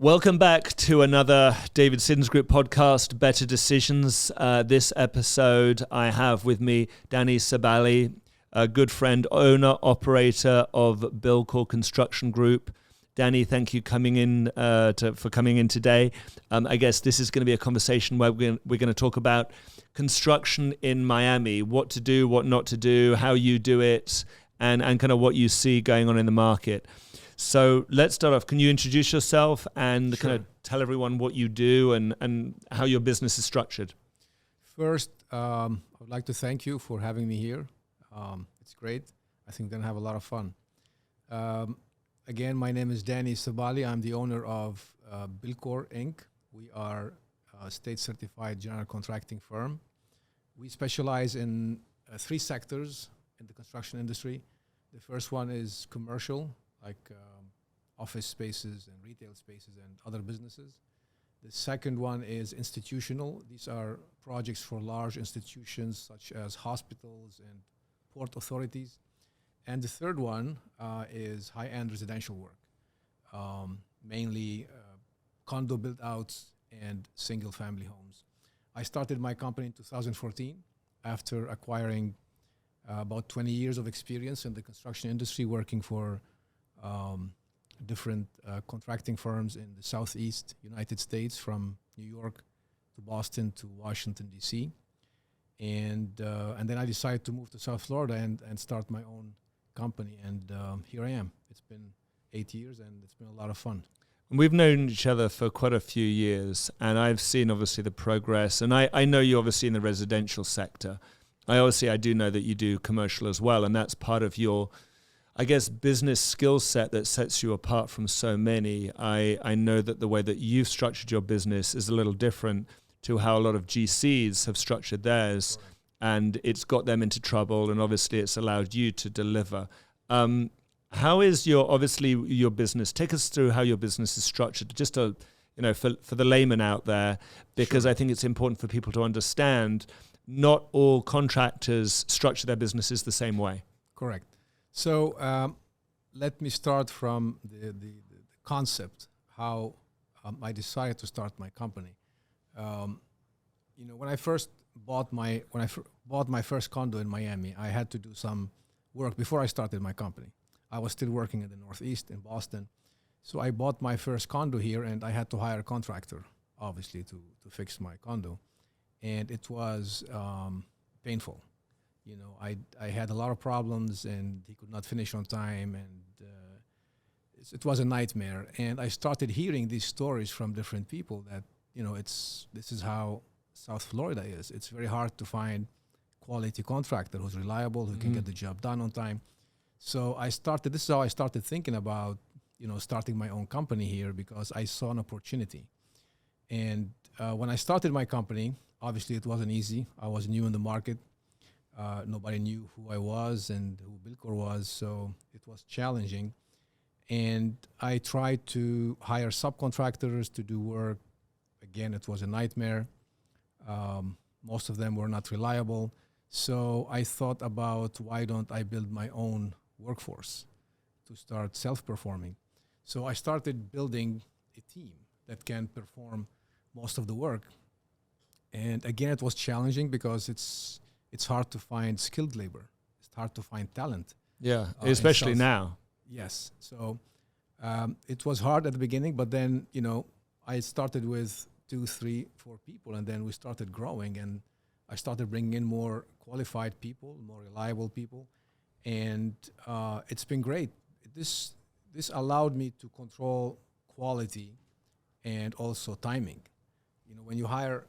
Welcome back to another David Siddons Group podcast, Better Decisions. This episode, I have with me Dany Sebaaly, a good friend, owner, operator of Builcore Construction Group. Dany, thank you for coming in today. I guess this is going to be a conversation where we're going to talk about construction in Miami, what to do, what not to do, how you do it, and kind of what you see going on in the market. So let's start off. Can you introduce yourself and kind of tell everyone what you do and how your business is structured? First, I would like to thank you for having me here. It's great. I think we're going to have a lot of fun. Again, my name is Dany Sebaaly. I'm the owner of Builcore, Inc. We are a state-certified general contracting firm. We specialize in three sectors in the construction industry. The first one is commercial, like office spaces and retail spaces and other businesses. The second one is institutional. These are projects for large institutions such as hospitals and port authorities. And the third one is high-end residential work, mainly condo build-outs and single-family homes. I started my company in 2014 after acquiring about 20 years of experience in the construction industry, working for different contracting firms in the Southeast United States, from New York to Boston to Washington, D.C. And then I decided to move to South Florida and start my own company. And here I am. It's been 8 years, and it's been a lot of fun. We've known each other for quite a few years, and I've seen, obviously, the progress. And I know you, obviously, in the residential sector. I do know that you do commercial as well, and that's part of your, I guess, business skill set that sets you apart from so many. I know that the way that you've structured your business is a little different to how a lot of GCs have structured theirs, and it's got them into trouble, and obviously it's allowed you to deliver. How is your business? Take us through how your business is structured, just to, for the layman out there, because I think it's important for people to understand not all contractors structure their businesses the same way. Correct. So let me start from the concept, how I decided to start my company. When I first bought my first condo in Miami, I had to do some work before I started my company. I was still working in the Northeast in Boston. So I bought my first condo here, and I had to hire a contractor, obviously, to fix my condo. And it was painful. I had a lot of problems, and he could not finish on time, and it was a nightmare. And I started hearing these stories from different people that, this is how South Florida is. It's very hard to find quality contractor who's reliable, who can get the job done on time. So this is how I started thinking about, starting my own company here, because I saw an opportunity. And when I started my company, obviously it wasn't easy. I was new in the market. Nobody knew who I was and who Builcore was, so it was challenging. And I tried to hire subcontractors to do work. Again, it was a nightmare. Most of them were not reliable. So I thought about, why don't I build my own workforce to start self-performing? So I started building a team that can perform most of the work. And again, it was challenging because it's hard to find skilled labor. It's hard to find talent. Yeah, especially now. Yes. So it was hard at the beginning, but then, I started with 2, 3, 4 people, and then we started growing, and I started bringing in more qualified people, more reliable people, and it's been great. This allowed me to control quality and also timing. When you hire,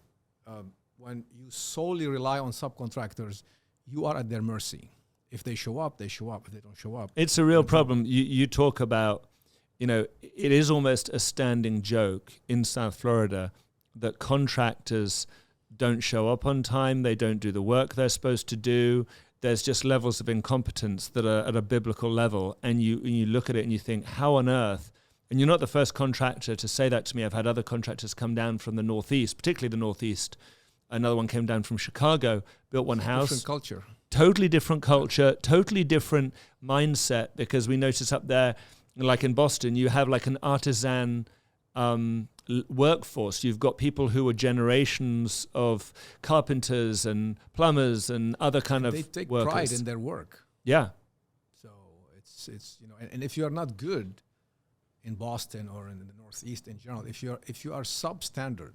when you solely rely on subcontractors, you are at their mercy. If they show up, they show up. If they don't show up, it's a real problem. You talk about, it is almost a standing joke in South Florida that contractors don't show up on time. They don't do the work they're supposed to do. There's just levels of incompetence that are at a biblical level. And you look at it and you think, how on earth? And you're not the first contractor to say that to me. I've had other contractors come down from the Northeast, particularly the Northeast. Another one came down from Chicago, built one house. Different culture. Totally different culture, totally different mindset, because we notice up there, like in Boston, you have like an artisan workforce. You've got people who are generations of carpenters and plumbers and other kind of they take workers. pride in their work. Yeah. So it's and if you are not good in Boston or in the Northeast in general, if you are substandard,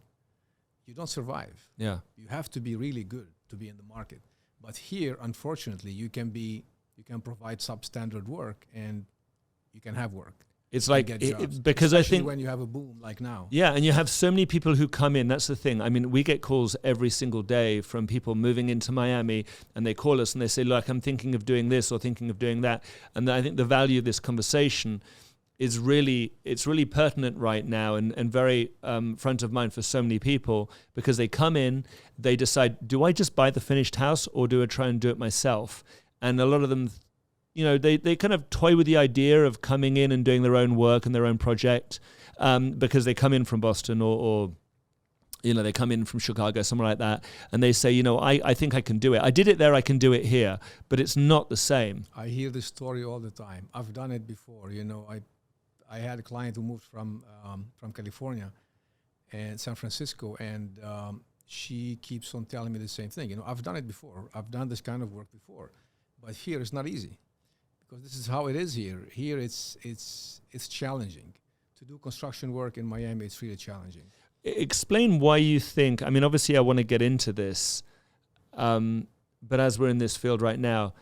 you don't survive. Yeah. You have to be really good to be in the market. But here, unfortunately, you can provide substandard work and you can have work. It's like because especially I think when you have a boom like now. Yeah, and you have so many people who come in. That's the thing. I mean, we get calls every single day from people moving into Miami, and they call us and they say, "Look, I'm thinking of doing this or thinking of doing that." And I think the value of this conversation is really pertinent right now and very front of mind for so many people, because they come in, they decide, do I just buy the finished house or do I try and do it myself? And a lot of them, they kind of toy with the idea of coming in and doing their own work and their own project because they come in from Boston or they come in from Chicago, somewhere like that, and they say, I think I can do it. I did it there, I can do it here, but it's not the same. I hear this story all the time. I've done it before. I had a client who moved from California and San Francisco, and she keeps on telling me the same thing. I've done it before. I've done this kind of work before, but here it's not easy. Because this is how it is here. Here it's challenging. To do construction work in Miami, it's really challenging. Explain why you think, obviously I want to get into this, but as we're in this field right now,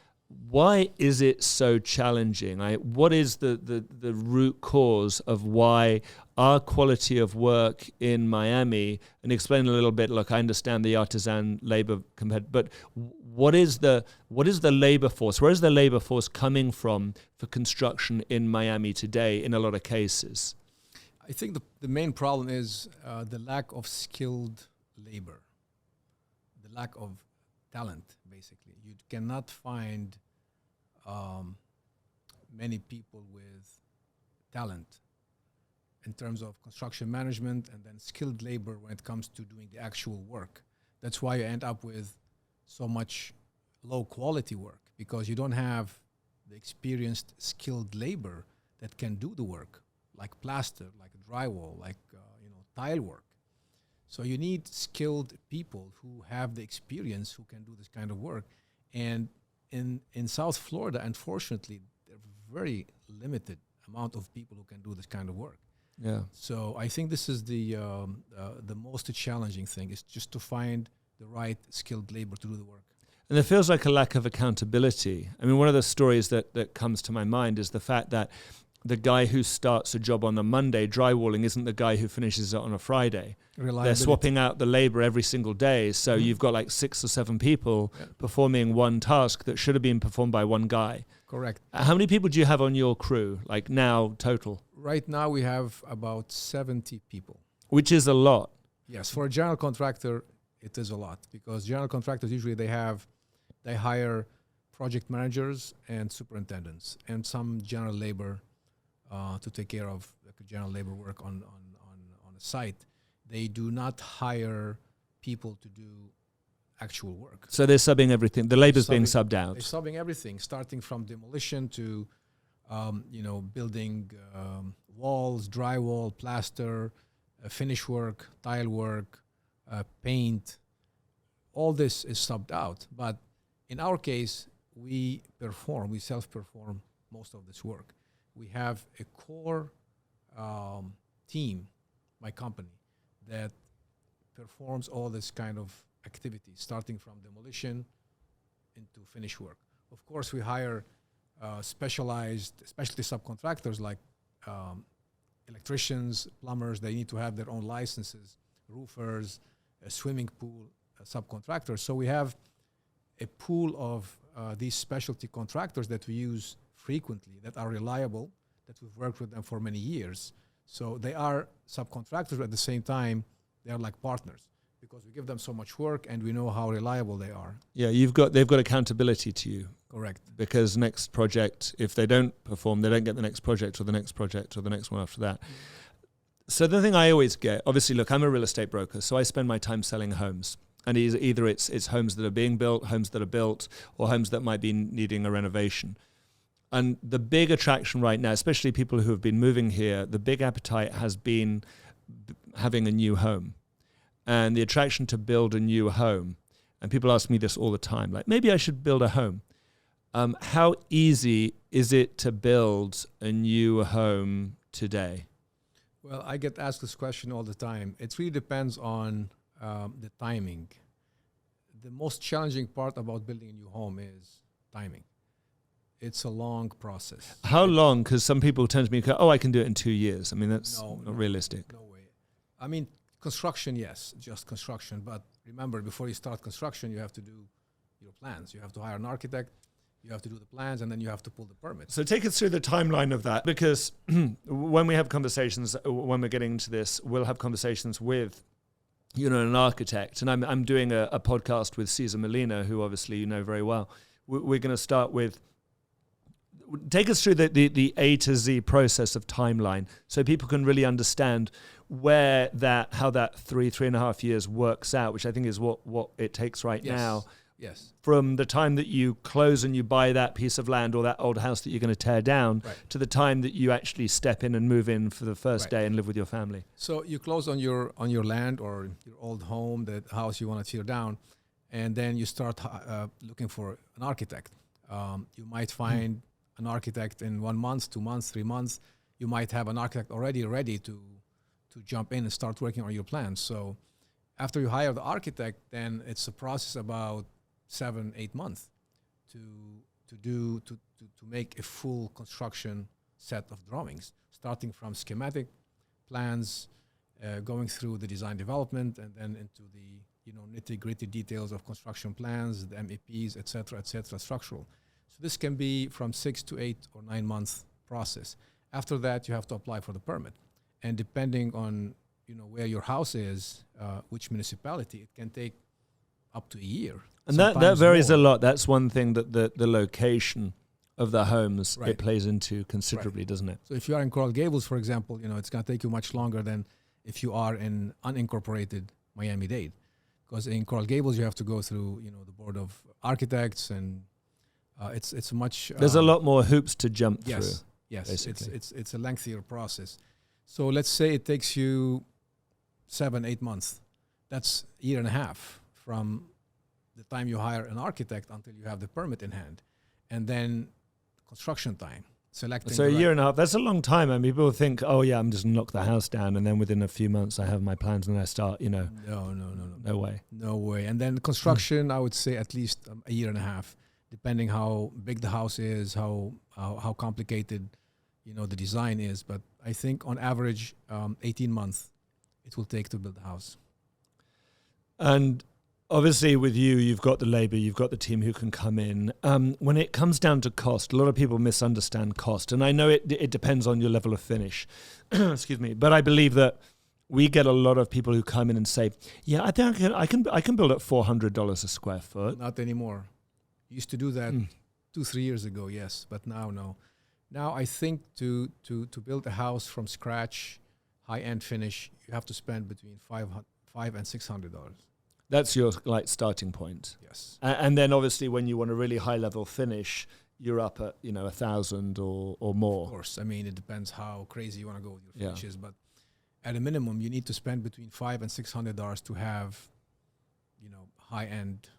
why is it so challenging? What is the root cause of why our quality of work in Miami, and explain a little bit, look, I understand the artisan labor but what is the labor force? Where is the labor force coming from for construction in Miami today in a lot of cases? I think the main problem is the lack of skilled labor, the lack of talent, basically. You cannot find many people with talent in terms of construction management and then skilled labor when it comes to doing the actual work. That's why you end up with so much low quality work, because you don't have the experienced skilled labor that can do the work, like plaster, like drywall, like tile work. So you need skilled people who have the experience, who can do this kind of work. And in South Florida, unfortunately, there are very limited amount of people who can do this kind of work. Yeah. So I think this is the most challenging thing, is just to find the right skilled labor to do the work. And there feels like a lack of accountability. One of the stories that comes to my mind is the fact that the guy who starts a job on a Monday drywalling isn't the guy who finishes it on a Friday. They're swapping out the labor every single day. So you've got like 6 or 7 people performing one task that should have been performed by one guy. Correct. How many people do you have on your crew, like now total? Right now we have about 70 people. Which is a lot. Yes, for a general contractor, it is a lot, because general contractors usually they hire project managers and superintendents and some general labor to take care of general labor work on a site. They do not hire people to do actual work. So they're subbing everything. The labor's being subbed out. They're subbing everything, starting from demolition to building walls, drywall, plaster, finish work, tile work, paint. All this is subbed out. But in our case, we self-perform most of this work. We have a core team, my company, that performs all this kind of activities, starting from demolition into finish work. Of course, we hire specialty subcontractors like electricians, plumbers. They need to have their own licenses, roofers, a swimming pool subcontractors. So we have a pool of these specialty contractors that we use frequently, that are reliable, that we've worked with them for many years. So they are subcontractors, but at the same time, they are like partners, because we give them so much work and we know how reliable they are. Yeah, they've got accountability to you. Correct. Because next project, if they don't perform, they don't get the next project or the next project or the next one after that. So the thing I always get, obviously, look, I'm a real estate broker, so I spend my time selling homes. And either it's homes that are being built, homes that are built, or homes that might be needing a renovation. And the big attraction right now, especially people who have been moving here, the big appetite has been having a new home and the attraction to build a new home, and people ask me this all the time, like, maybe I should build a home. How easy is it to build a new home today? Well, I get asked this question all the time. It really depends on the timing. The most challenging part about building a new home is timing. It's a long process. How long? Because some people tend to be, oh, I can do it in 2 years. I mean, that's not realistic. No way. I mean, construction, yes, just construction. But remember, before you start construction, you have to do your plans. You have to hire an architect. You have to do the plans, and then you have to pull the permits. So take us through the timeline of that, because when we have conversations, when we're getting into this, we'll have conversations with, an architect. And I'm doing a podcast with Cesar Molina, who obviously you know very well. We're going to start with, take us through the A to Z process of timeline so people can really understand how that 3.5 years works out, which I think is what it takes right now. Yes. From the time that you close and you buy that piece of land or that old house that you're going to tear down, to the time that you actually step in and move in for the first day and live with your family. So you close on your land or your old home, the house you want to tear down, and then you start looking for an architect. You might find an architect in 1 month, 2 months, 3 months. You might have an architect already ready to jump in and start working on your plans. So after you hire the architect, then it's a process about 7-8 months to make a full construction set of drawings, starting from schematic plans, going through the design development, and then into the nitty-gritty details of construction plans, the MEPs, etc., structural. So this can be from 6 to 8 or 9 months process. After that, you have to apply for the permit, and depending on where your house is, which municipality, it can take up to a year. And that varies a lot. That's one thing, that the location of the homes, it plays into considerably, doesn't it? So if you are in Coral Gables, for example, it's going to take you much longer than if you are in unincorporated Miami-Dade. Because in Coral Gables, you have to go through, the board of architects, and it's much... There's a lot more hoops to jump through. Yes, basically. it's a lengthier process. So let's say it takes you 7-8 months. That's a year and a half from the time you hire an architect until you have the permit in hand. And then construction time, selecting. So a year and a half, that's a long time. I mean, people think, oh yeah, I'm just knock the house down, and then within a few months I have my plans and I start, No way. No way. And then construction, I would say at least a year and a half, depending how big the house is, how complicated, the design is. But I think on average, 18 months it will take to build a house. And obviously with you've got the labor, you've got the team who can come in. When it comes down to cost, a lot of people misunderstand cost. And I know it depends on your level of finish. Excuse me. But I believe that we get a lot of people who come in and say, yeah, I think I can build at $400 a square foot. Not anymore. Used to do that 2-3 years ago, yes. But now, no. Now I think to build a house from scratch, high-end finish, you have to spend between $500 and $600. That's your starting point. Yes. And then obviously when you want a really high level finish, you're up at 1,000 or more. Of course. I mean, it depends how crazy you want to go with your finishes, but at a minimum, you need to spend between $500 and $600 to have, high-end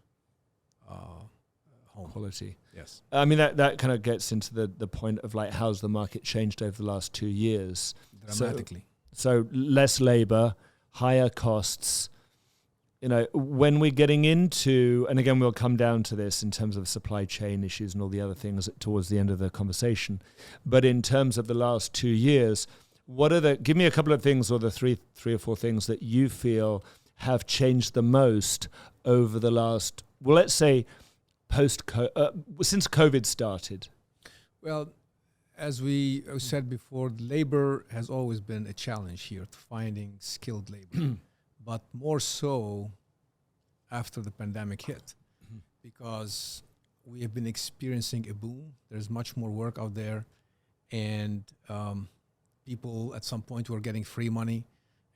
home quality. Yes. I mean, that kind of gets into the point of how's the market changed over the last 2 years. Dramatically. So less labor, higher costs. When we're getting into, and again, we'll come down to this in terms of supply chain issues and all the other things towards the end of the conversation. But in terms of the last 2 years, give me a couple of things, or the three or four things that you feel have changed the most over the last, well, let's say since COVID started. Well, as we said before, labor has always been a challenge here, to finding skilled labor. But more so after the pandemic hit, because we have been experiencing a boom. There's much more work out there, and people at some point were getting free money,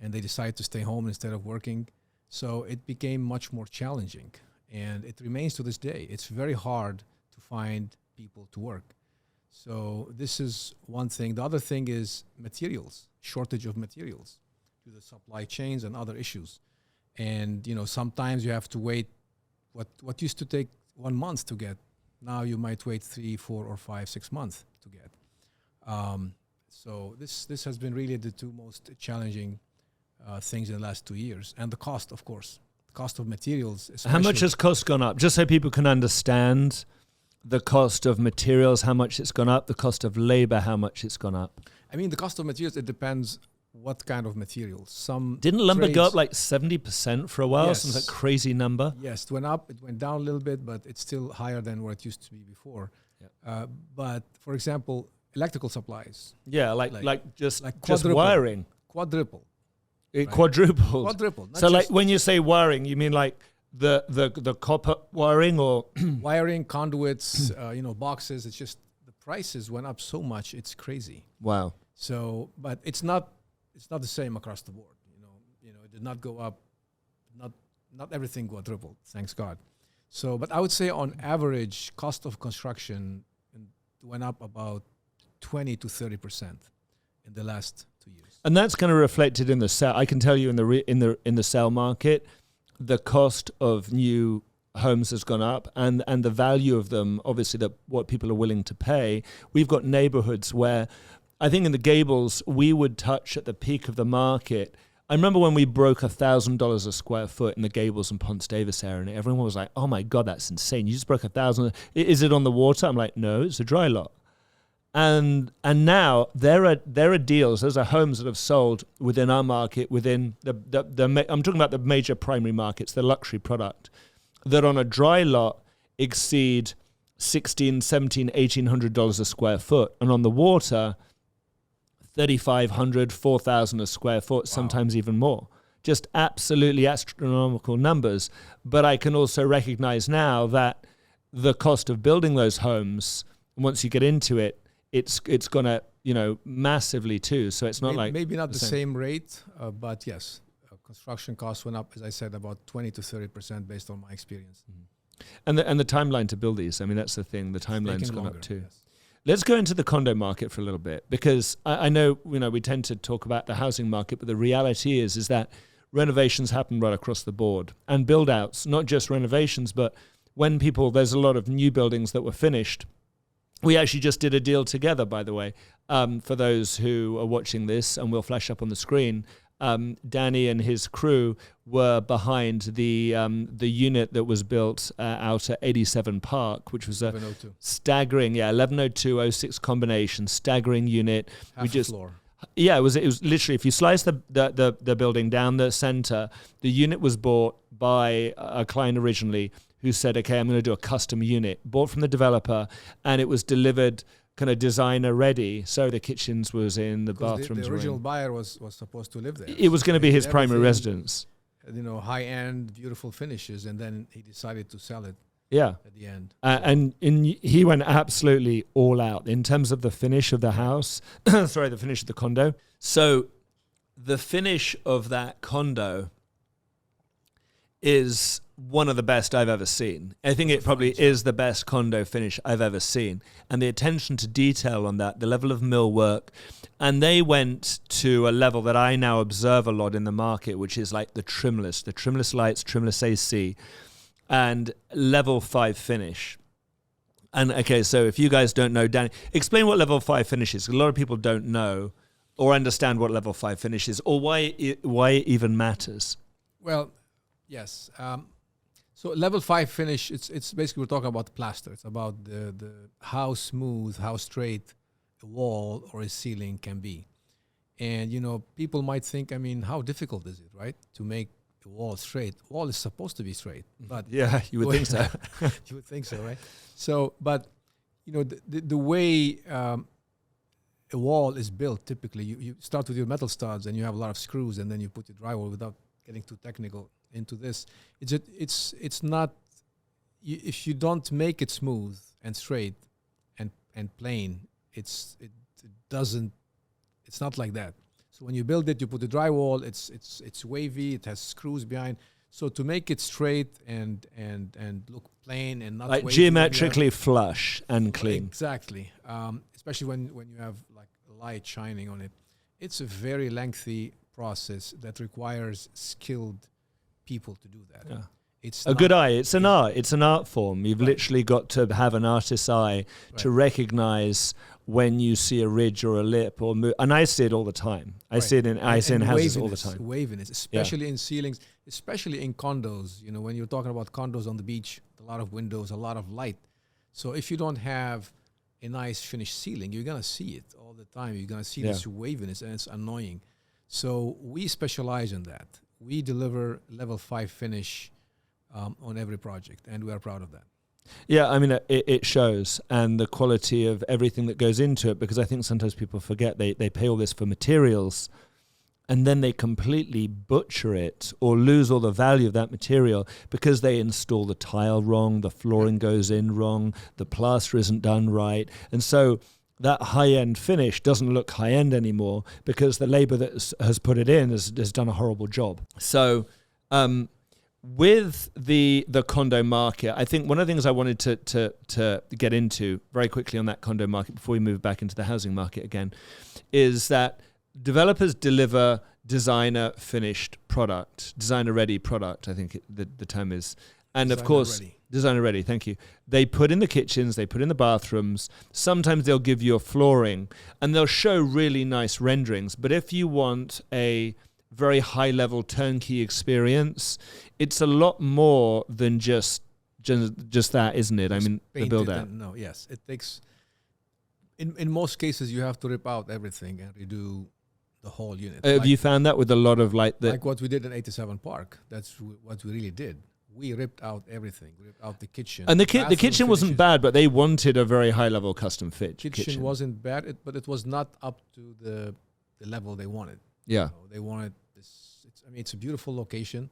and they decided to stay home instead of working. So it became much more challenging, and it remains to this day. It's very hard to find people to work. So this is one thing. The other thing is materials, shortage of materials. to the supply chains and other issues. And sometimes you have to wait. What used to take 1 month to get, now you might wait 3, 4, or 5, 6 months to get. So this has been really the two most challenging things in the last 2 years, and the cost, of course, the cost of materials. How much has cost gone up? Just so people can understand the cost of materials, how much it's gone up, the cost of labor, how much it's gone up. I mean, the cost of materials, it depends what kind of materials. Didn't lumber go up like 70% for a while? Yes. Some like crazy number. Yes, it went up. It went down a little bit, but it's still higher than what it used to be before. Yep. But for example, electrical supplies. Yeah, just quadruple. wiring. Quadruple. It quadrupled. Quadruple. So like when you say wiring, you mean like the copper wiring or wiring, conduits, boxes. It's just the prices went up so much. It's crazy. Wow. So, but it's not the same across the board. It did not go up. Not everything quadrupled, thanks God. So, but I would say on average, cost of construction went up about 20 to 30% in the last 2 years. And that's kind of reflected in the sale. I can tell you in the sale market, the cost of new homes has gone up, and the value of them, obviously, what people are willing to pay. We've got neighborhoods where I think in the Gables we would touch at the peak of the market. I remember when we broke $1,000 a square foot in the Gables and Ponce Davis area, and everyone was like, "Oh my God, that's insane! You just broke $1,000. Is it on the water?" I'm like, "No, it's a dry lot." And now there are deals. Those are homes that have sold within our market, within I'm talking about the major primary markets, the luxury product, that on a dry lot exceed $1,600, $1,700, $1,800 a square foot, and on the water, $3,500, $4,000 a square foot, wow. Sometimes even more. Just absolutely astronomical numbers. But I can also recognize now that the cost of building those homes, once you get into it, it's gonna massively too. So it's not maybe not the same rate, but yes, construction costs went up, as I said, about 20 to 30% based on my experience. Mm-hmm. And the timeline to build these, I mean, that's the thing. The timeline's gone up too. Yes. Let's go into the condo market for a little bit, because I know we tend to talk about the housing market, but the reality is that renovations happen right across the board, and build outs, not just renovations, but when there's a lot of new buildings that were finished. We actually just did a deal together, by the way, for those who are watching this, and we'll flash up on the screen. Dany and his crew were behind the unit that was built out at 87 Park, which was a staggering, 1102-06 combination, staggering unit. Half a floor. Yeah, it was literally, if you slice the building down the center, the unit was bought by a client originally who said, "Okay, I'm going to do a custom unit," bought from the developer, and it was delivered kind of designer ready. So the kitchens was in, the bathrooms the original buyer was supposed to live there. It was going to be his primary residence. High end, beautiful finishes, and then he decided to sell it. Yeah. At the end. And he went absolutely all out in terms of the finish of the house. Sorry, the finish of the condo. So the finish of that condo is one of the best I've ever seen. I think it probably is the best condo finish I've ever seen. And the attention to detail on that, the level of millwork. And they went to a level that I now observe a lot in the market, which is like the trimless lights, trimless AC, and level 5 finish. And okay, so if you guys don't know, Dany, explain what level 5 finish is. A lot of people don't know or understand what level 5 finish is, or why it even matters. Well, yes. So level 5 finish, it's basically, we're talking about plaster. It's about the how smooth, how straight a wall or a ceiling can be. And, people might think, how difficult is it, right? To make a wall straight. Wall is supposed to be straight. But yeah, you would think so. You would think so, right? So, but, the way a wall is built, typically, you start with your metal studs and you have a lot of screws, and then you put your drywall, without getting too technical into this. It's not, if you don't make it smooth and straight and plain, it's not like that. So when you build it, you put the drywall, it's wavy, it has screws behind. So to make it straight and look plain and not like wavy, geometrically flush and clean. Exactly. Especially when you have like light shining on it. It's a very lengthy process that requires skilled people to do that. Yeah. It's A good eye. It's an art. It's an art form. You've literally got to have an artist's eye to recognize when you see a ridge or a lip or and I see it all the time. I see it in houses all the time. Waviness, especially in ceilings, especially in condos. You know, when you're talking about condos on the beach, a lot of windows, a lot of light. So if you don't have a nice finished ceiling, you're gonna see it all the time. You're gonna see this waviness, and it's annoying. So we specialize in that. We deliver level 5 finish on every project, and we are proud of that. Yeah, I mean, it shows, and the quality of everything that goes into it, because I think sometimes people forget they pay all this for materials, and then they completely butcher it or lose all the value of that material because they install the tile wrong, the flooring goes in wrong, the plaster isn't done right, and so that high-end finish doesn't look high-end anymore because the labor that has put it in has done a horrible job. So with the condo market, I think one of the things I wanted to get into very quickly on that condo market before we move back into the housing market again is that developers deliver designer-finished product, designer-ready product, I think the term is. And of course, designer ready, thank you. They put in the kitchens, they put in the bathrooms. Sometimes they'll give you a flooring and they'll show really nice renderings. But if you want a very high level turnkey experience, it's a lot more than just that, isn't it? I mean, the build out. No, yes. It takes, in most cases, you have to rip out everything and redo the whole unit. Have you found that with a lot of like what we did in 87 Park? That's what we really did. We ripped out everything. We ripped out the kitchen. And the kitchen wasn't bad, but they wanted a very high-level custom fit kitchen. Wasn't bad, but it was not up to the level they wanted. Yeah. They wanted this. It's a beautiful location.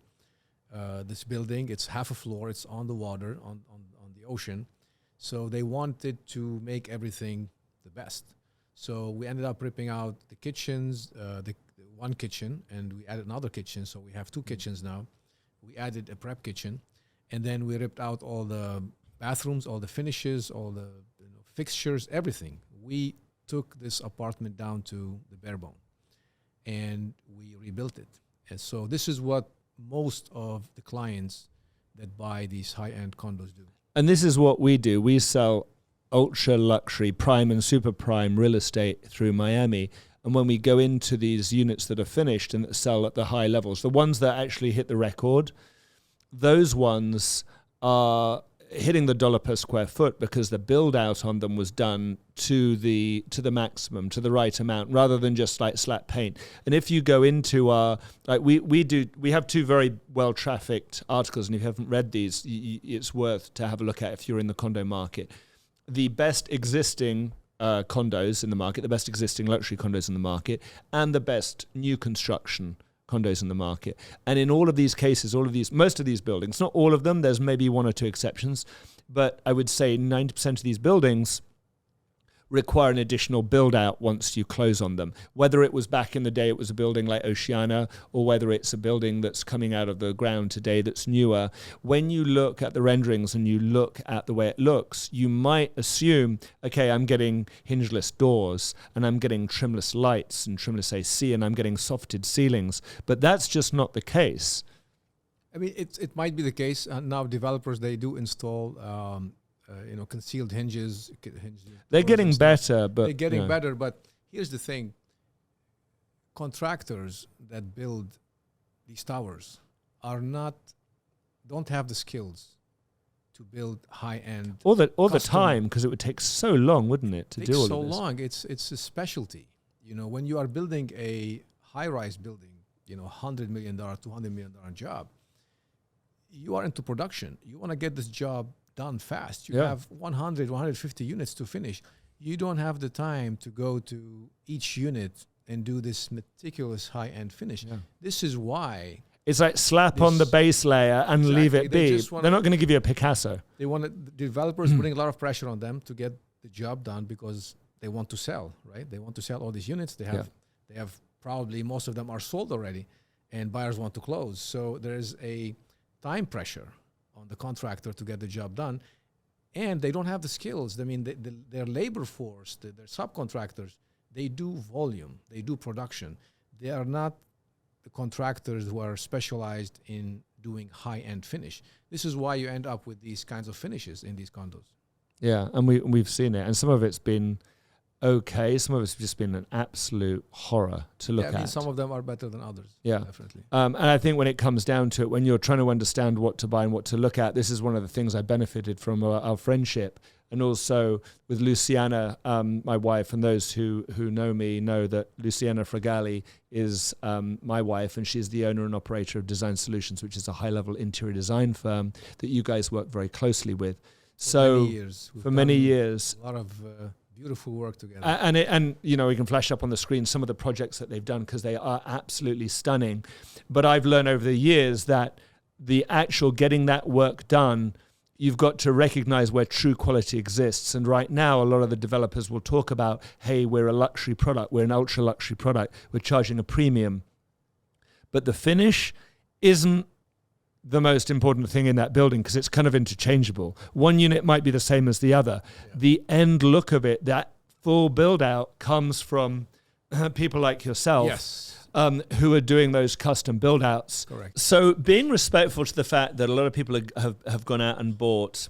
This building, it's half a floor. It's on the water, on the ocean. So they wanted to make everything the best. So we ended up ripping out the kitchens, the one kitchen, and we added another kitchen. So we have 2 kitchens now. We added a prep kitchen, and then we ripped out all the bathrooms, all the finishes, all the fixtures, everything. We took this apartment down to the bare bone, and we rebuilt it. And so this is what most of the clients that buy these high-end condos do. And this is what we do. We sell ultra luxury, prime and super prime real estate through Miami. And when we go into these units that are finished and that sell at the high levels, the ones that actually hit the record, those ones are hitting the $1 per square foot because the build out on them was done to the maximum, to the right amount, rather than just like slap paint. And if you go into our, like we have 2 very well trafficked articles, and if you haven't read these, it's worth to have a look at if you're in the condo market. The best existing condos in the market, the best existing luxury condos in the market, and the best new construction condos in the market. And in all of these cases, most of these buildings, not all of them, there's maybe 1 or 2 exceptions, but I would say 90% of these buildings require an additional build out once you close on them. Whether it was back in the day, it was a building like Oceana, or whether it's a building that's coming out of the ground today that's newer. When you look at the renderings and you look at the way it looks, you might assume, okay, I'm getting hingeless doors and I'm getting trimless lights and trimless AC and I'm getting softed ceilings, but that's just not the case. I mean, it might be the case. Now developers, they do install concealed hinges. They're getting better, but they're getting better. But here's the thing: contractors that build these towers don't have the skills to build high-end. All the time, because it would take so long, wouldn't it, to do all of this? So long. It's a specialty. You know, when you are building a high-rise building, $100 million, $200 million job, you are into production. You want to get this job done fast. You have 100, 150 units to finish. You don't have the time to go to each unit and do this meticulous high-end finish. Yeah. This is why it's like slap on the base layer and leave it be. They're not going to give you a Picasso. The developers putting a lot of pressure on them to get the job done because they want to sell, right? They want to sell all these units. They have probably most of them are sold already, and buyers want to close. So there's a time pressure on the contractor to get the job done, and they don't have the skills. I mean, their labor force, their subcontractors, they do volume, they do production. They are not the contractors who are specialized in doing high-end finish. This is why you end up with these kinds of finishes in these condos. Yeah, and we've seen it, and some of it's been okay. Some of it's just been an absolute horror to look at. Some of them are better than others. Yeah, definitely. And I think when it comes down to it, when you're trying to understand what to buy and what to look at, this is one of the things I benefited from our friendship, and also with Luciana, my wife, and those who know me know that Luciana Fragali is my wife, and she's the owner and operator of Design Solutions, which is a high-level interior design firm that you guys work very closely with. For many years, a lot of beautiful work together. And you know, we can flash up on the screen some of the projects that they've done because they are absolutely stunning. But I've learned over the years that the actual getting that work done, you've got to recognize where true quality exists. And right now, a lot of the developers will talk about, hey, we're a luxury product, we're an ultra luxury product, we're charging a premium. But the finish isn't the most important thing in that building because it's kind of interchangeable. One unit might be the same as the other. Yeah. The end look of it, that full build out, comes from people like yourself. Yes. Who are doing those custom build outs. Correct. So being respectful to the fact that a lot of people have gone out and bought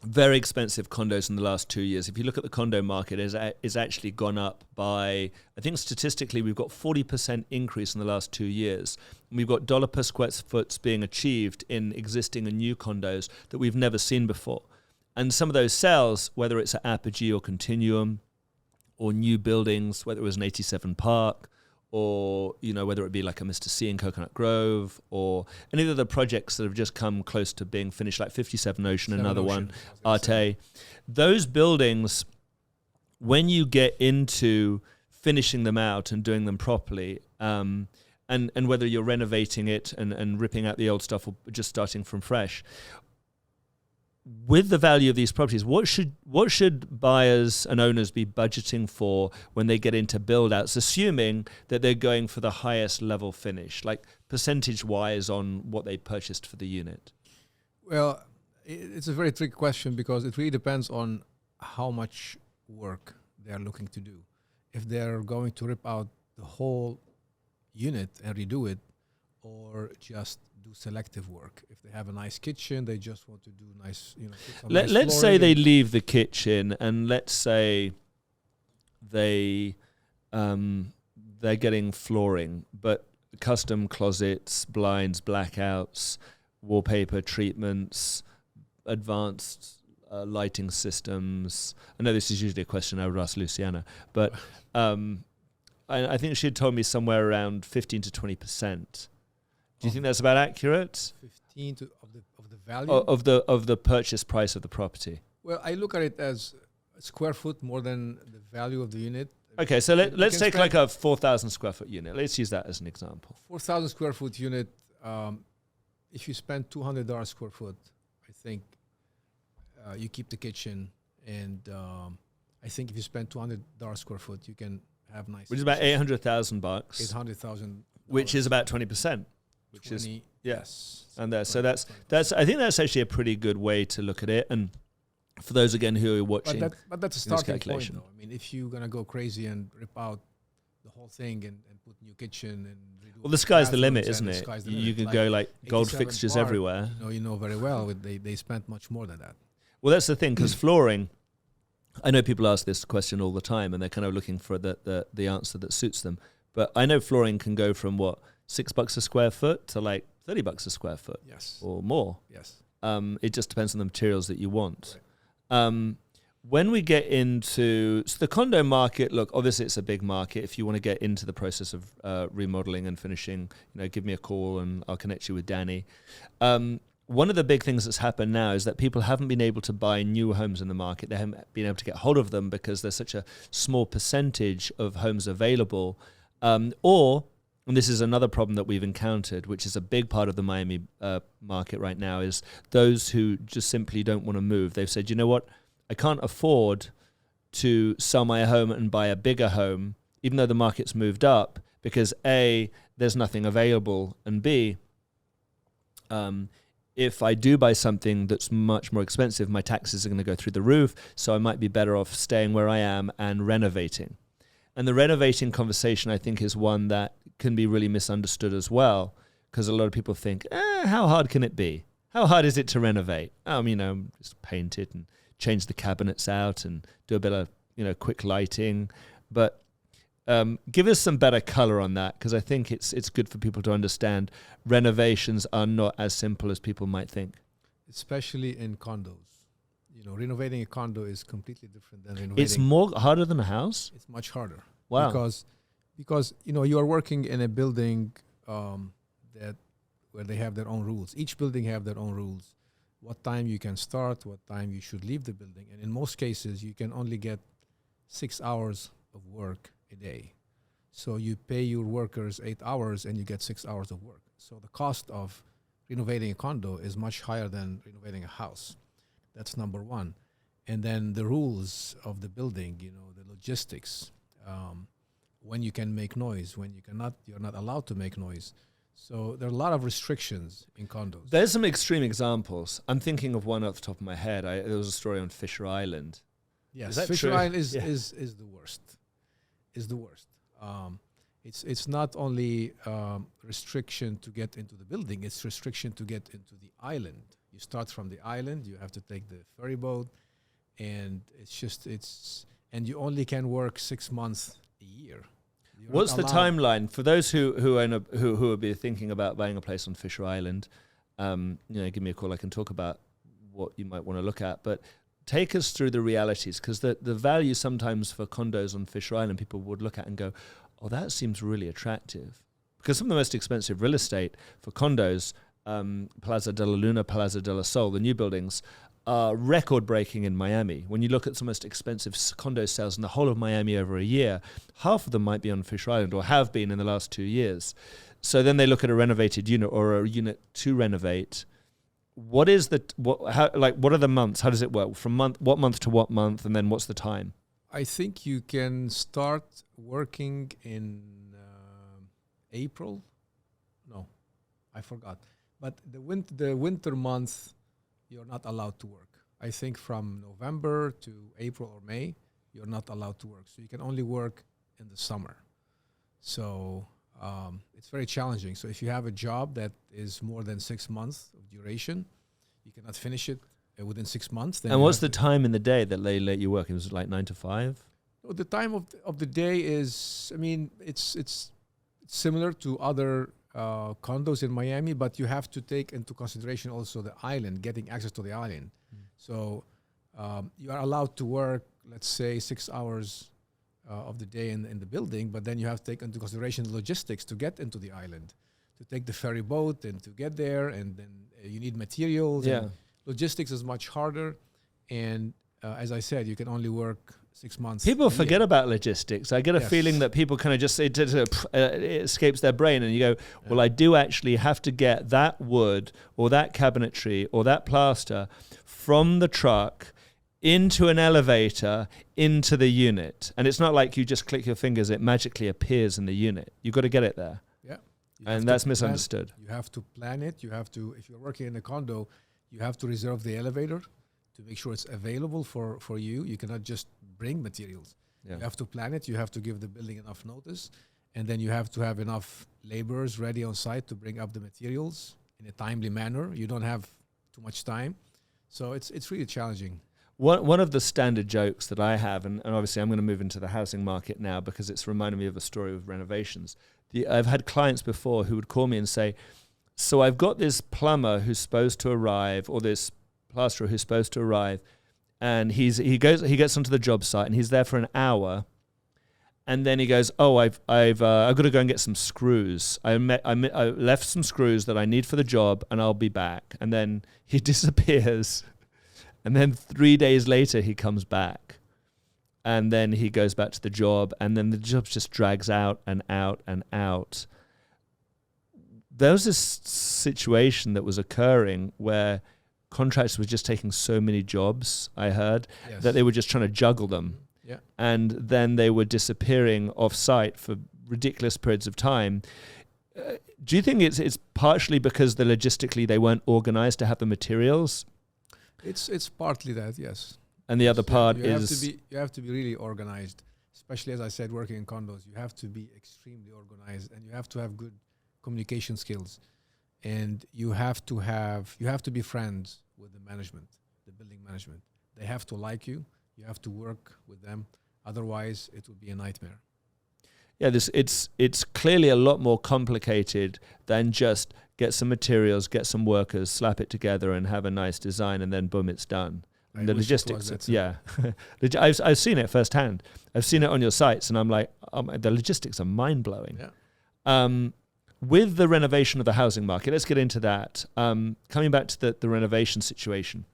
very expensive condos in the last 2 years. If you look at the condo market, it's actually gone up by, I think statistically, we've got 40% increase in the last 2 years. And we've got dollar per square foot being achieved in existing and new condos that we've never seen before. And some of those sales, whether it's at Apogee or Continuum or new buildings, whether it was an 87 Park, or, you know, whether it be like a Mr. C in Coconut Grove or any of the projects that have just come close to being finished, like 57 Ocean, another one, Arte. Those buildings, when you get into finishing them out and doing them properly, and whether you're renovating it and ripping out the old stuff or just starting from fresh, with the value of these properties, what should buyers and owners be budgeting for when they get into build outs, assuming that they're going for the highest level finish, like percentage wise on what they purchased for the unit? Well, it's a very tricky question because it really depends on how much work they're looking to do. If they're going to rip out the whole unit and redo it, or just do selective work. If they have a nice kitchen, they just want to do nice, you know. Let's say they leave the kitchen, and let's say they're getting flooring, but custom closets, blinds, blackouts, wallpaper treatments, advanced lighting systems. I know this is usually a question I would ask Luciana, but I think she had told me somewhere around 15 to 20%. Do you think that's about accurate? 15 of the value of the purchase price of the property. Well, I look at it as a square foot more than the value of the unit. Okay, so let's take like a 4,000 square foot unit. Let's use that as an example. 4,000 square foot unit. If you spend $200 square foot, I think you keep the kitchen, and I think if you spend $200 square foot, you can have nice. Which is about $800,000. $800,000. Which is about 20%. Which 20, is yes, and there. So that's I think that's actually a pretty good way to look at it. And for those again who are watching, but that's a starting point, though. I mean, if you're gonna go crazy and rip out the whole thing and put new kitchen and redo the sky's the limit, isn't it? You could go like gold fixtures everywhere. You know very well. They spent much more than that. Well, that's the thing, because flooring. I know people ask this question all the time, and they're kind of looking for the answer that suits them. But I know flooring can go from what, $6 a square foot to like $30 a square foot, yes, or more. Yes, it just depends on the materials that you want. Right. When we get into the condo market, look, obviously it's a big market. If you want to get into the process of remodeling and finishing, give me a call and I'll connect you with Dany. One of the big things that's happened now is that people haven't been able to buy new homes in the market. They haven't been able to get hold of them because there's such a small percentage of homes available, and this is another problem that we've encountered, which is a big part of the Miami market right now, is those who just simply don't want to move. They've said, you know what, I can't afford to sell my home and buy a bigger home, even though the market's moved up, because A, there's nothing available, and B, if I do buy something that's much more expensive, my taxes are going to go through the roof, so I might be better off staying where I am and renovating. And the renovating conversation, I think, is one that can be really misunderstood as well, because a lot of people think, how hard can it be? How hard is it to renovate? Just paint it and change the cabinets out and do a bit of, quick lighting. But give us some better color on that, because I think it's good for people to understand renovations are not as simple as people might think. Especially in condos. Renovating a condo is completely different than renovating. It's more harder than a house? It's much harder. Wow. Because you are working in a building where they have their own rules. Each building have their own rules. What time you can start, what time you should leave the building. And in most cases, you can only get 6 hours of work a day. So you pay your workers 8 hours and you get 6 hours of work. So the cost of renovating a condo is much higher than renovating a house. That's number one. And then the rules of the building, the logistics, when you can make noise, when you cannot, you're not allowed to make noise. So there are a lot of restrictions in condos. There's some extreme examples. I'm thinking of one off the top of my head. There was a story on Fisher Island. Yes, Fisher Island is the worst. Is the worst. It's not only restriction to get into the building, it's restriction to get into the island. You start from the island, you have to take the ferry boat, and and you only can work 6 months a year. What's the timeline for those who will be thinking about buying a place on Fisher Island? Give me a call. I can talk about what you might want to look at, but take us through the realities, because the value sometimes for condos on Fisher Island, people would look at and go, oh, that seems really attractive. Because some of the most expensive real estate for condos, Plaza de la Luna, Plaza de la Sol, the new buildings, are record-breaking in Miami. When you look at some of the most expensive condo sales in the whole of Miami over a year, half of them might be on Fisher Island, or have been in the last 2 years. So then they look at a renovated unit or a unit to renovate. What are the months? How does it work? What month to what month, and then what's the time? I think you can start working in April. No, I forgot. But the winter month, you're not allowed to work. I think from November to April or May, you're not allowed to work. So you can only work in the summer. So it's very challenging. So if you have a job that is more than 6 months of duration, you cannot finish it within 6 months. Then and what's the time in the day that they let you work? It was like 9 to 5? No, the time of the day is, it's similar to other condos in Miami, but you have to take into consideration also the island, getting access to the island. So you are allowed to work, let's say, 6 hours of the day in the building, but then you have to take into consideration the logistics to get into the island, to take the ferry boat and to get there, and then you need materials. Yeah. And logistics is much harder, and as I said, you can only work 6 months. People forget about logistics. I get a feeling that people kind of just say it escapes their brain, and you go, well, I do actually have to get that wood or that cabinetry or that plaster from the truck into an elevator, into the unit. And it's not like you just click your fingers, it magically appears in the unit. You've got to get it there. Yeah. And that's misunderstood. You have to plan it. You have to, if you're working in a condo, you have to reserve the elevator to make sure it's available for you. You cannot just bring materials. Yeah. You have to plan it. You have to give the building enough notice. And then you have to have enough laborers ready on site to bring up the materials in a timely manner. You don't have too much time. So it's really challenging. One of the standard jokes that I have, and obviously I'm going to move into the housing market now because it's reminded me of a story with renovations. I've had clients before who would call me and say, so I've got this plumber who's supposed to arrive, or this plasterer who's supposed to arrive, and he gets onto the job site and he's there for an hour, and then he goes, oh, I've got to go and get some screws. I left some screws that I need for the job, and I'll be back. And then he disappears. And then 3 days later, he comes back. And then he goes back to the job. And then the job just drags out and out and out. There was this situation that was occurring where contractors were just taking so many jobs, I heard, that they were just trying to juggle them. Yeah. And then they were disappearing off-site for ridiculous periods of time. Do you think it's partially because logistically they weren't organized to have the materials? It's partly that, yes. And the other part is you have to be really organized. especially as I said, working in condos, you have to be extremely organized and you have to have good communication skills. And you have to be friends with the management, the building management. They have to like you. You have to work with them. Otherwise, it would be a nightmare. Yeah, it's clearly a lot more complicated than just get some materials, get some workers, slap it together, and have a nice design, and then boom, it's done. And the logistics, yeah, I've seen it firsthand. I've seen it on your sites, and I'm like, the logistics are mind blowing. Yeah. With the renovation of the housing market, let's get into that. Coming back to the renovation situation.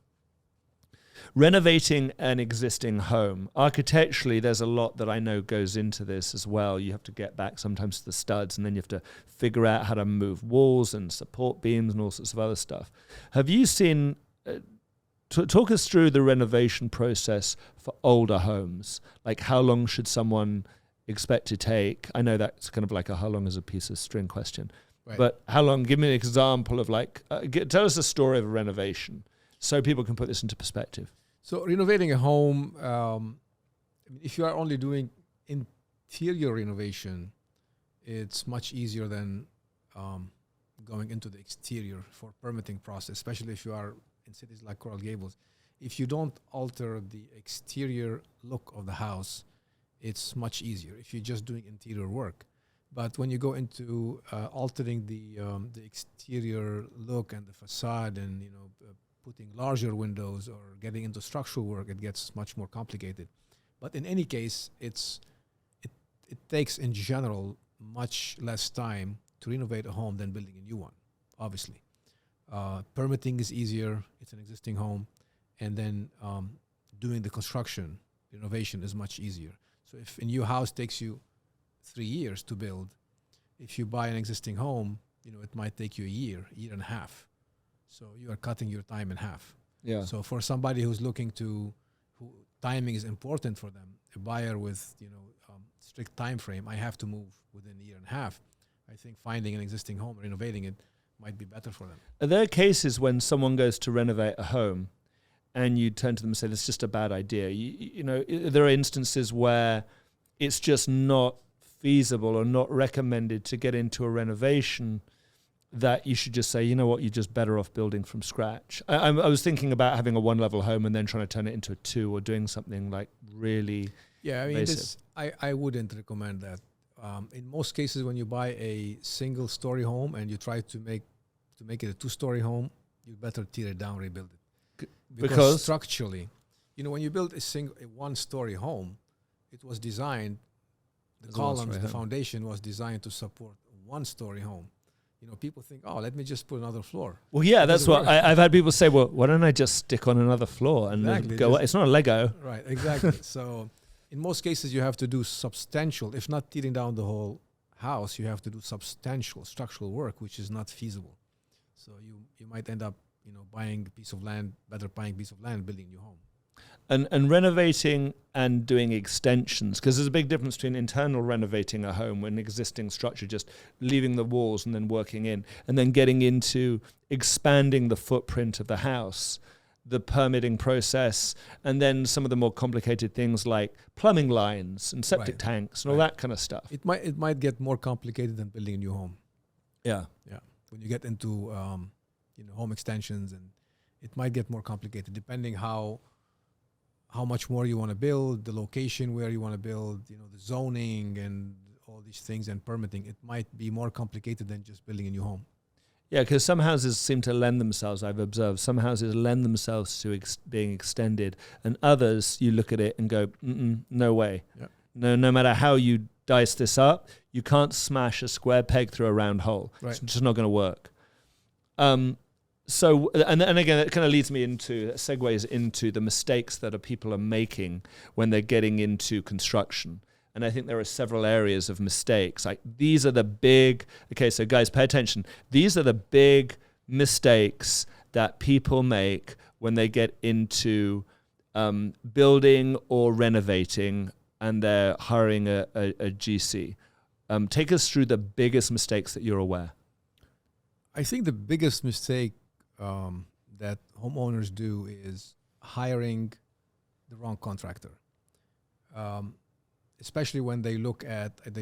Renovating an existing home, architecturally, there's a lot that I know goes into this as well. You have to get back sometimes to the studs, and then you have to figure out how to move walls and support beams and all sorts of other stuff. Have you seen, talk us through the renovation process for older homes? Like, how long should someone expect to take? I know that's kind of like a how long is a piece of string question. Right. But how long, give me an example of like, tell us a story of a renovation so people can put this into perspective. So renovating a home, if you are only doing interior renovation, it's much easier than going into the exterior for permitting process, especially if you are in cities like Coral Gables. If you don't alter the exterior look of the house, it's much easier if you're just doing interior work. But when you go into altering the exterior look and the facade and putting larger windows or getting into structural work, it gets much more complicated. But in any case, it takes in general much less time to renovate a home than building a new one, obviously. Permitting is easier, it's an existing home, and then doing the construction, renovation is much easier. So if a new house takes you 3 years to build, if you buy an existing home, it might take you a year and a half. So you are cutting your time in half. Yeah. So for somebody who's looking who timing is important for them, a buyer with strict time frame, I have to move within a year and a half. I think finding an existing home, renovating it, might be better for them. Are there cases when someone goes to renovate a home and you turn to them and say, "That's just a bad idea"? There are instances where it's just not feasible or not recommended to get into a renovation, that you should just say, you know what, you're just better off building from scratch. I was thinking about having a one-level home and then trying to turn it into a two, or doing something like really I wouldn't recommend that. In most cases, when you buy a single-story home and you try to make it a two-story home, you better tear it down, rebuild it. Because structurally, when you build a one-story home, it was designed, the columns, the foundation was designed to support a one-story home. People think, oh, let me just put another floor. Well, yeah, that's what I've had people say. Well, why don't I just stick on another floor and then go? It's not a Lego, right? Exactly. So, in most cases, you have to do substantial, if not tearing down the whole house, you have to do substantial structural work, which is not feasible. So you might end up, buying a piece of land, building a new home. And renovating and doing extensions, because there's a big difference between internal renovating a home, an existing structure, just leaving the walls and then working in, and then getting into expanding the footprint of the house, the permitting process, and then some of the more complicated things like plumbing lines and septic tanks and all that kind of stuff. It might get more complicated than building a new home. Yeah. When you get into home extensions, and it might get more complicated depending how much more you want to build, the location where you want to build, the zoning and all these things and permitting. It might be more complicated than just building a new home. Yeah, because some houses seem to lend themselves, I've observed, some houses lend themselves to being extended, and others, you look at it and go, no way. Yep. No matter how you dice this up, you can't smash a square peg through a round hole. Right. It's just not going to work. So, and again, it kind of segues into the mistakes that people are making when they're getting into construction. And I think there are several areas of mistakes. Like, these are the big, so guys, pay attention. These are the big mistakes that people make when they get into building or renovating and they're hiring a GC. Take us through the biggest mistakes that you're aware. I think the biggest mistake that homeowners do is hiring the wrong contractor. especially when they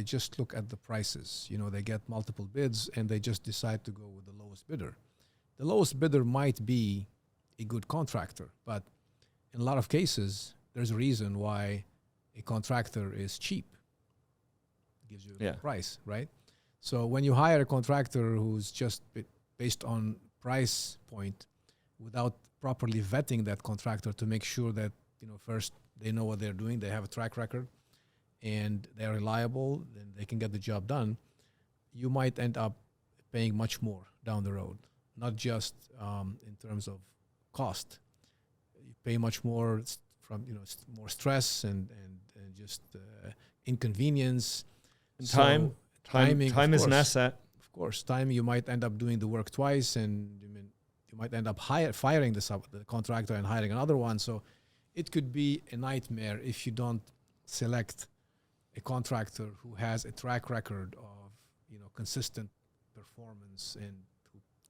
just look at the prices. They get multiple bids and they just decide to go with the lowest bidder. The lowest bidder might be a good contractor, but in a lot of cases, there's a reason why a contractor is cheap. It gives you a good price, right? So when you hire a contractor who's just based on price point without properly vetting that contractor to make sure that, first they know what they're doing, they have a track record, and they're reliable, then they can get the job done, you might end up paying much more down the road, not just in terms of cost. You pay much more from, more stress and just inconvenience. And time. Time is an asset. Of course, time. You might end up doing the work twice, and you might end up firing the contractor and hiring another one. So it could be a nightmare if you don't select a contractor who has a track record of consistent performance and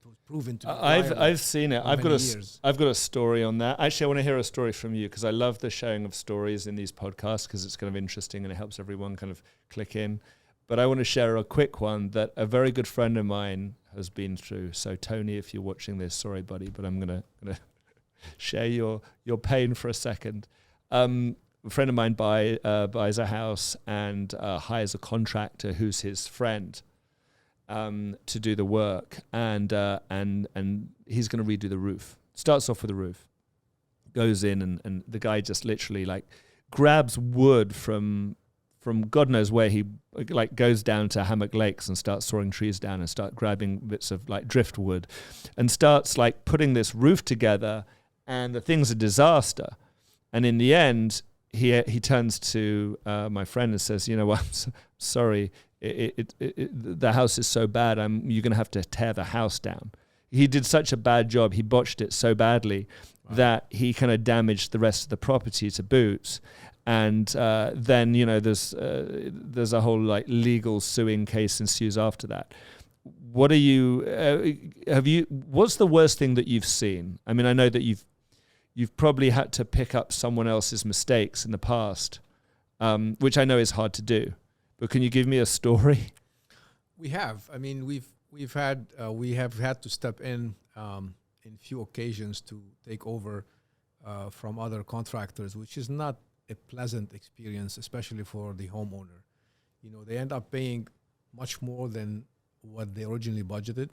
who's proven to be I've seen it. I've got a story on that. Actually, I want to hear a story from you because I love the sharing of stories in these podcasts because it's kind of interesting and it helps everyone kind of click in. But I want to share a quick one that a very good friend of mine has been through. So Tony, if you're watching this, sorry, buddy, but I'm gonna share your pain for a second. A friend of mine buys a house and hires a contractor who's his friend to do the work, and he's going to redo the roof. Starts off with the roof, goes in, and the guy just literally like grabs wood from God knows where. He like goes down to Hammock Lakes and starts sawing trees down and start grabbing bits of like driftwood and starts like putting this roof together, and the thing's a disaster. And in the end, he turns to my friend and says, "You know what? I'm sorry. The house is so bad. You're going to have to tear the house down." He did such a bad job. He botched it so badly that he kind of damaged the rest of the property to boot. And then there's a whole like legal suing case ensues after that. What are you? What's the worst thing that you've seen? I mean, I know that you've probably had to pick up someone else's mistakes in the past, which I know is hard to do. But can you give me a story? We have. I mean, we have had to step in few occasions to take over from other contractors, which is not a pleasant experience, especially for the homeowner. They end up paying much more than what they originally budgeted,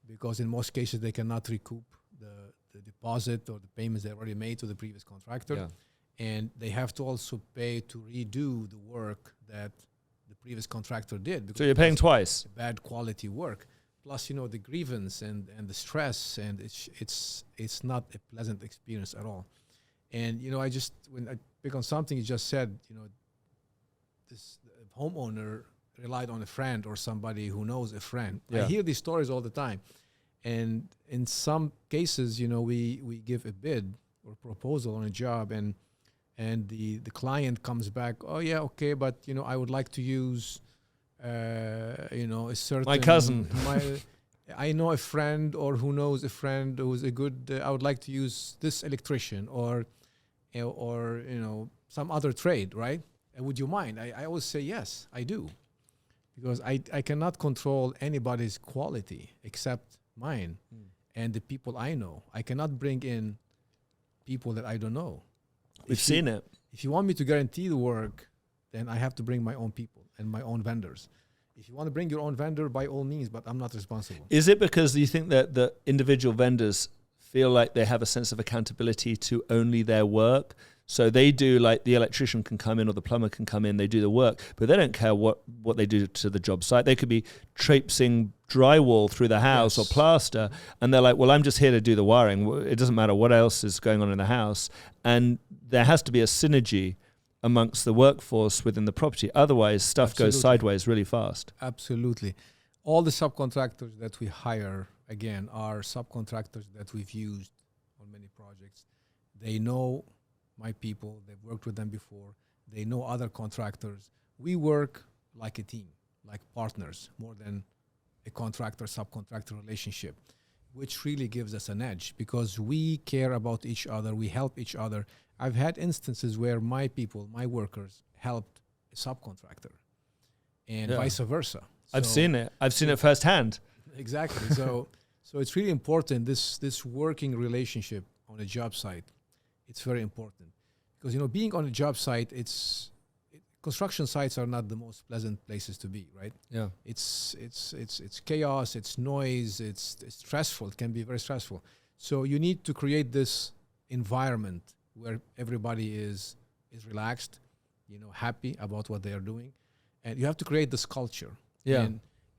because in most cases they cannot recoup the deposit or the payments they already made to the previous contractor. Yeah. And they have to also pay to redo the work that the previous contractor did. So you're paying twice. Bad quality work. Plus, the grievance and the stress, and it's not a pleasant experience at all. And, when I pick on something you just said, this homeowner relied on a friend or somebody who knows a friend. Yeah. I hear these stories all the time. And in some cases, we give a bid or proposal on a job, and the client comes back, oh, yeah, okay, but, I would like to use, a certain... My cousin. I know a friend or who knows a friend who's a good... I would like to use this electrician or some other trade, right? Would you mind? I always say yes, I do. Because I cannot control anybody's quality except mine and the people I know. I cannot bring in people that I don't know. We've seen it. If you want me to guarantee the work, then I have to bring my own people and my own vendors. If you want to bring your own vendor, by all means, but I'm not responsible. Is it because you think that the individual vendors feel like they have a sense of accountability to only their work? So they do, like the electrician can come in or the plumber can come in, they do the work, but they don't care what they do to the job site. They could be traipsing drywall through the house or plaster, and they're like, well, I'm just here to do the wiring. It doesn't matter what else is going on in the house. And there has to be a synergy amongst the workforce within the property. Otherwise, stuff goes sideways really fast. Absolutely. All the subcontractors that we hire, again, are subcontractors that we've used on many projects. They know my people. They've worked with them before. They know other contractors. We work like a team, like partners, more than a contractor-subcontractor relationship, which really gives us an edge because we care about each other. We help each other. I've had instances where my people, my workers, helped a subcontractor, and vice versa. I've seen it. I've seen it firsthand. Exactly. So it's really important, this working relationship on a job site. It's very important because, being on a job site, construction sites are not the most pleasant places to be, right? Yeah. It's chaos, it's noise, it's stressful. It can be very stressful. So you need to create this environment where everybody is relaxed, happy about what they are doing, and you have to create this culture. Yeah.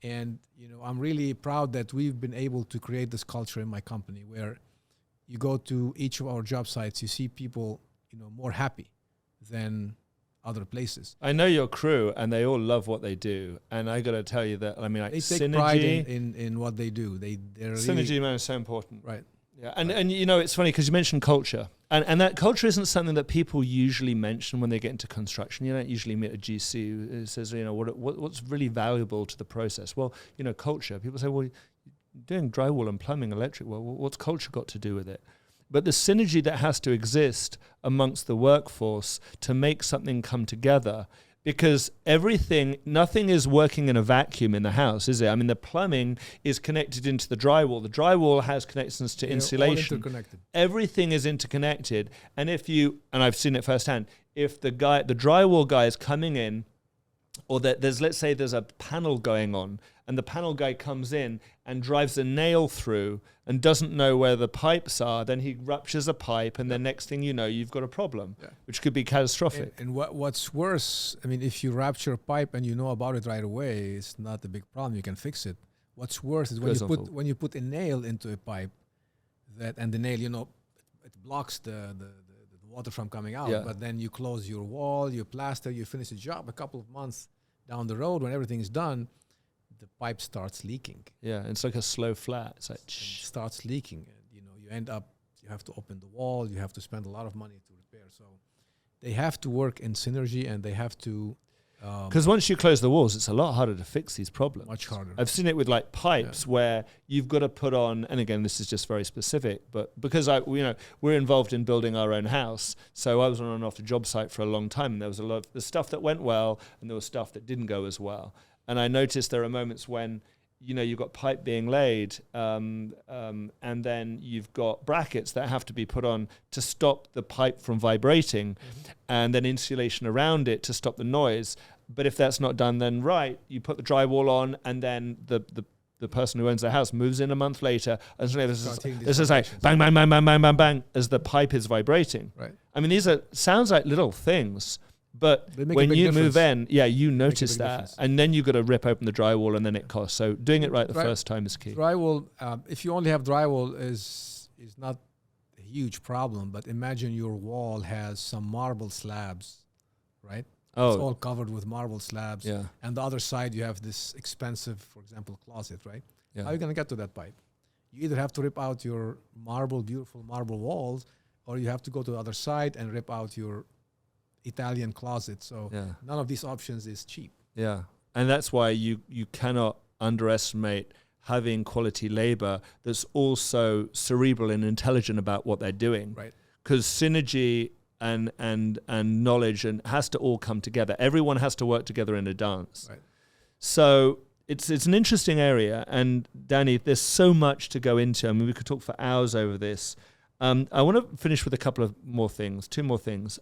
And I'm really proud that we've been able to create this culture in my company where you go to each of our job sites, you see people, more happy than other places. I know your crew, and they all love what they do. And I got to tell you that, like they take synergy, pride in what they do. They're synergy, really, man, is so important. right. Yeah, and it's funny because you mentioned culture, and that culture isn't something that people usually mention when they get into construction. You don't usually meet a GC who says, what's really valuable to the process. Well, culture. People say, well, doing drywall and plumbing, electric. Well, what's culture got to do with it? But the synergy that has to exist amongst the workforce to make something come together. Because nothing is working in a vacuum in the house, is it? I mean, the plumbing is connected into the drywall. The drywall has connections to insulation. All interconnected. Everything is interconnected. And and I've seen it firsthand, if the drywall guy is coming in, or let's say there's a panel going on, and the panel guy comes in and drives a nail through and doesn't know where the pipes are, then he ruptures a pipe, and the next thing you know, you've got a problem, which could be catastrophic. And what's worse, I mean, if you rupture a pipe and you know about it right away, it's not a big problem. You can fix it. What's worse is when you put a nail into a pipe, and the nail, it blocks the water from coming out. But then you close your wall, you plaster, you finish the job. A couple of months down the road, when everything is done, the pipe starts leaking. Yeah, it's like a slow flat. It's like it starts leaking. And, you end up, you have to open the wall. You have to spend a lot of money to repair. So they have to work in synergy, and they have to. Because once you close the walls, it's a lot harder to fix these problems. Much harder. I've seen it with like pipes where you've got to put on, and again, this is just very specific, but because we're involved in building our own house, so I was on and off the job site for a long time, and there was a lot of the stuff that went well, and there was stuff that didn't go as well. And I noticed there are moments when, you've got pipe being laid, and then you've got brackets that have to be put on to stop the pipe from vibrating, and then insulation around it to stop the noise. But if that's not done, then you put the drywall on, and then the person who owns the house moves in a month later, and suddenly this is like bang, bang, bang, bang, bang, bang, bang, as the pipe is vibrating. Right. I mean, these sounds like little things, but when you move in, you notice that, and then you've got to rip open the drywall, and then it costs. So doing it right the first time is key. Drywall, if you only have drywall, is not a huge problem. But imagine your wall has some marble slabs, right? Oh. It's all covered with marble slabs. Yeah. And the other side, you have this expensive, for example, closet, right? Yeah. How are you going to get to that pipe? You either have to rip out your beautiful marble walls, or you have to go to the other side and rip out your Italian closet. So none of these options is cheap. Yeah. And that's why you cannot underestimate having quality labor that's also cerebral and intelligent about what they're doing. Right. Because synergy and knowledge has to all come together. Everyone has to work together in a dance. Right. So it's an interesting area. And Dany, there's so much to go into. I mean, we could talk for hours over this. I want to finish with a couple of more things, two more things.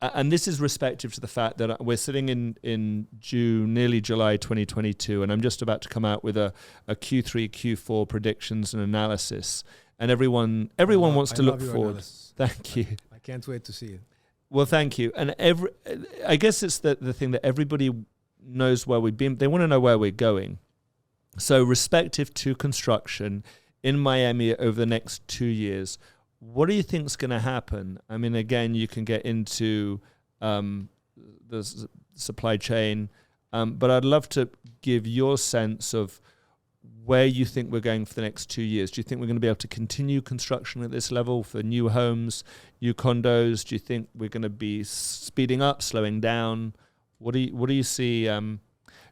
And this is respective to the fact that we're sitting in June, nearly July 2022, and I'm just about to come out with a Q3, Q4 predictions and analysis. And everyone wants to look forward. Analysis. Thank you. I can't wait to see it. Well, thank you. And I guess it's the thing that everybody knows where we've been. They want to know where we're going. So respective to construction in Miami over the next 2 years, what do you think is going to happen? I mean, again, you can get into the supply chain, but I'd love to give your sense of where you think we're going for the next 2 years. Do you think we're going to be able to continue construction at this level for new homes, new condos? Do you think we're going to be speeding up, slowing down? What do you see? Do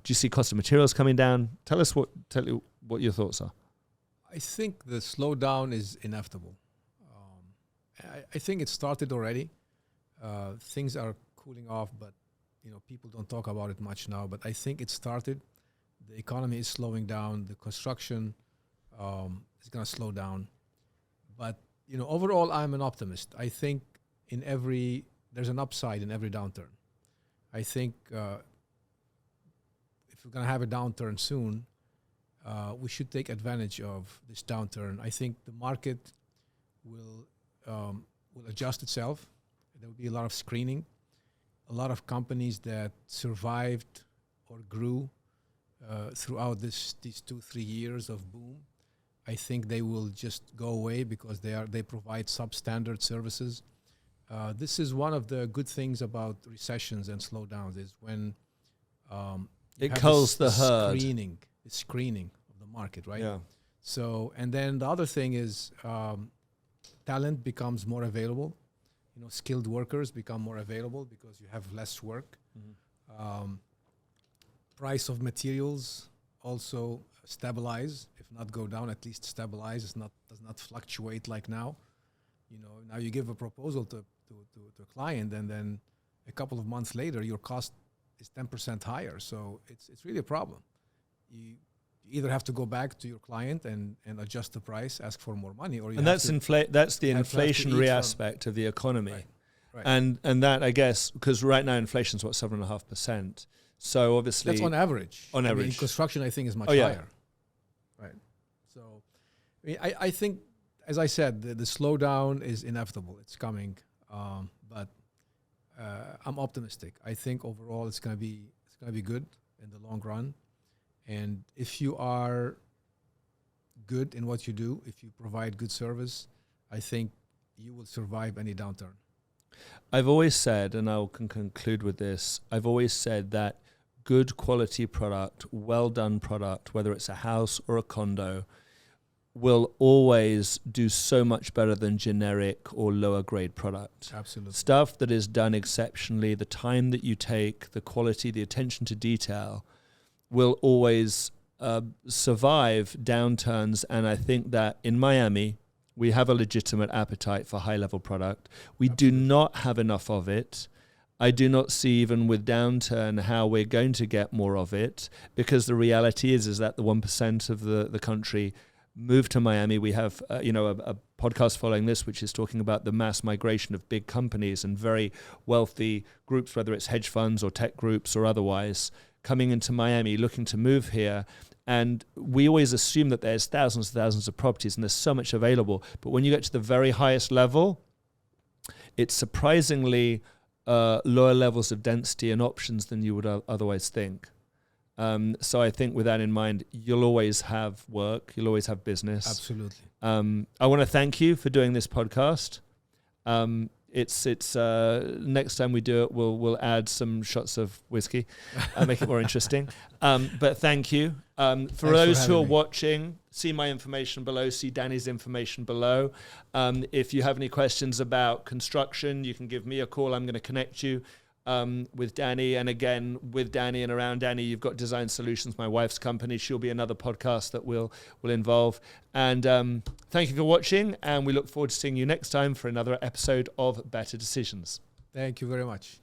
you see cost of materials coming down? Tell me what your thoughts are. I think the slowdown is inevitable. I think it started already. Things are cooling off, but people don't talk about it much now, but I think it started. The economy is slowing down. The construction is going to slow down. But, overall, I'm an optimist. I think there's an upside in every downturn. I think if we're going to have a downturn soon, we should take advantage of this downturn. I think the market will adjust itself. There will be a lot of screening. A lot of companies that survived or grew throughout these 2-3 years of boom, I think they will just go away because they provide substandard services. This is one of the good things about recessions and slowdowns is when it culls the herd. Screening of the market, right? Yeah. So, and then the other thing is talent becomes more available. Skilled workers become more available because you have less work. Mm-hmm. Price of materials also stabilize, if not go down, at least stabilize. Does not fluctuate like now. Now you give a proposal to a client, and then a couple of months later, your cost is 10% higher. So it's really a problem. You either have to go back to your client and adjust the price, ask for more money, or that's the inflationary aspect of the economy. Right. And that, I guess, because right now inflation's 7.5%. So obviously that's on average. On average, in construction, I think is much higher. Right. So, I think, as I said, the slowdown is inevitable. It's coming, but I'm optimistic. I think overall it's gonna be good in the long run. And if you are good in what you do, if you provide good service, I think you will survive any downturn. I've always said, and I can conclude with this, I've always said that good quality product, well done product, whether it's a house or a condo, will always do so much better than generic or lower grade product. Absolutely. Stuff that is done exceptionally, the time that you take, the quality, the attention to detail, will always survive downturns. And I think that in Miami, we have a legitimate appetite for high-level product. We do not have enough of it. I do not see, even with downturn, how we're going to get more of it, because the reality is that the 1% of the country moved to Miami. We have a podcast following this, which is talking about the mass migration of big companies and very wealthy groups, whether it's hedge funds or tech groups or otherwise, coming into Miami, looking to move here. And we always assume that there's thousands and thousands of properties and there's so much available. But when you get to the very highest level, it's surprisingly lower levels of density and options than you would otherwise think. So I think with that in mind, you'll always have work, you'll always have business. Absolutely. I want to thank you for doing this podcast. It's next time we do it, we'll add some shots of whiskey, make it more interesting. But thank you. For those who are watching, see my information below, see Dany's information below. If you have any questions about construction, you can give me a call. I'm going to connect you with Dany. And again, with Dany and around Dany, you've got Design Solutions, my wife's company. She'll be another podcast that will involve. And thank you for watching. And we look forward to seeing you next time for another episode of Better Decisions. Thank you very much.